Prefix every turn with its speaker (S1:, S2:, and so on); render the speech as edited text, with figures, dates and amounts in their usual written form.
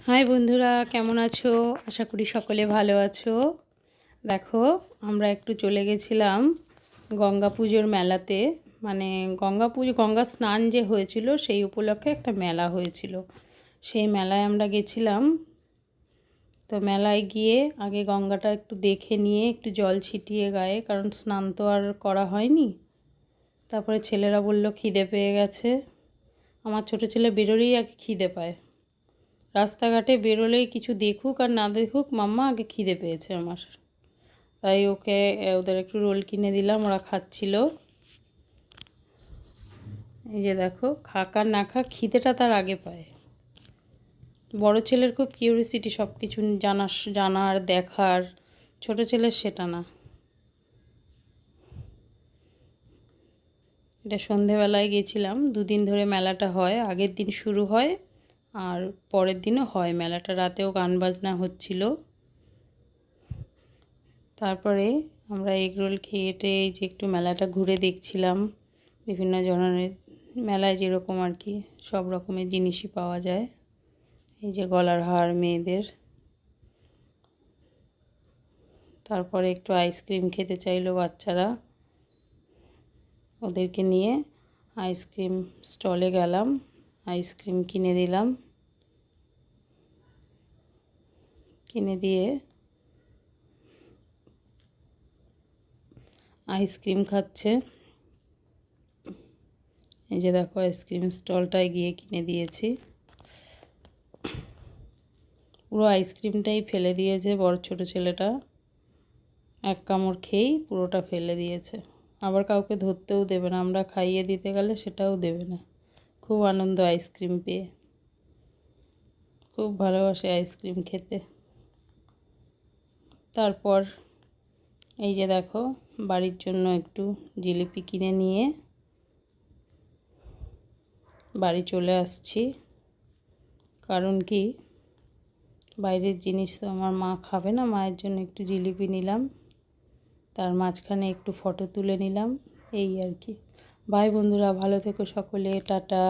S1: High বন্ধুরা, কেমন আছো? আশা করি সকলে ভালো আছো। দেখো, আমরা একটু চলে গেছিলাম গঙ্গা পুজোর মেলাতে। মানে গঙ্গা স্নান যে হয়েছিল সেই উপলক্ষে একটা মেলা হয়েছিল, সেই মেলায় আমরা গেছিলাম। তো মেলায় গিয়ে আগে গঙ্গাটা একটু দেখে নিয়ে একটু জল ছিটিয়ে গায়ে, কারণ স্নান তো আর করা হয়নি। তারপরে ছেলেরা বলল খিদে পেয়ে গেছে। আমার ছোটো ছেলে বেরোলেই আগে খিদে পায়, রাস্তাঘাটে বেরোলেই কিছু দেখুক আর না দেখুক, মাম্মা আগে খিদে পেয়েছে আমার। তাই ওদের একটু রোল কিনে দিলাম, ওরা খাচ্ছিল। এই যে দেখো, খাক আর না খাক খিদেটা তার আগে পায়। বড় ছেলের খুব কিউরিসিটি সব কিছু জানার দেখার, ছোট ছেলের সেটা না। এটা সন্ধেবেলায় গেছিলাম। দুদিন ধরে মেলাটা হয়, আগের দিন শুরু হয় আর পরের দিনও হয় মেলাটা, রাতেও গান বাজনা হচ্ছিল। তারপরে আমরা এগরোল খেয়েটে এই যে একটু মেলাটা ঘুরে দেখছিলাম। বিভিন্ন ধরনের মেলায় যেরকম আর কি সব রকমের জিনিসই পাওয়া যায়। এই যে গলার হার মেয়েদের। তারপরে একটু আইসক্রিম খেতে চাইলো বাচ্চারা, ওদেরকে নিয়ে আইসক্রিম স্টলে গেলাম, আইসক্রিম কিনে দিলাম। কিনে দিয়ে আইসক্রিম খাচ্ছে। এই যে দেখো, আইসক্রিম স্টলটায় গিয়ে কিনে দিয়েছি। পুরো আইসক্রিমটাই ফেলে দিয়েছে বড় ছোট ছেলেটা, এক কামড় খেয়েই পুরোটা ফেলে দিয়েছে। আবার কাউকে ধরতেও দেবে না, আমরা খাইয়ে দিতে গেলে সেটাও দেবে না। খুব আনন্দ আইসক্রিম পেয়ে, খুব ভালোবাসে আইসক্রিম খেতে। তারপর এই যে দেখো, বাড়ির জন্য একটু জিলিপি কিনে নিয়ে বাড়ি চলে আসছি। কারণ কি, বাইরের জিনিস তো আমার মা খাবে না, মায়ের জন্য একটু জিলিপি নিলাম, তার মাঝখানে একটু ফটো তুলে নিলাম, এই আর কি। বাই বন্ধুরা, ভালো থেকো সকলে, টাটা।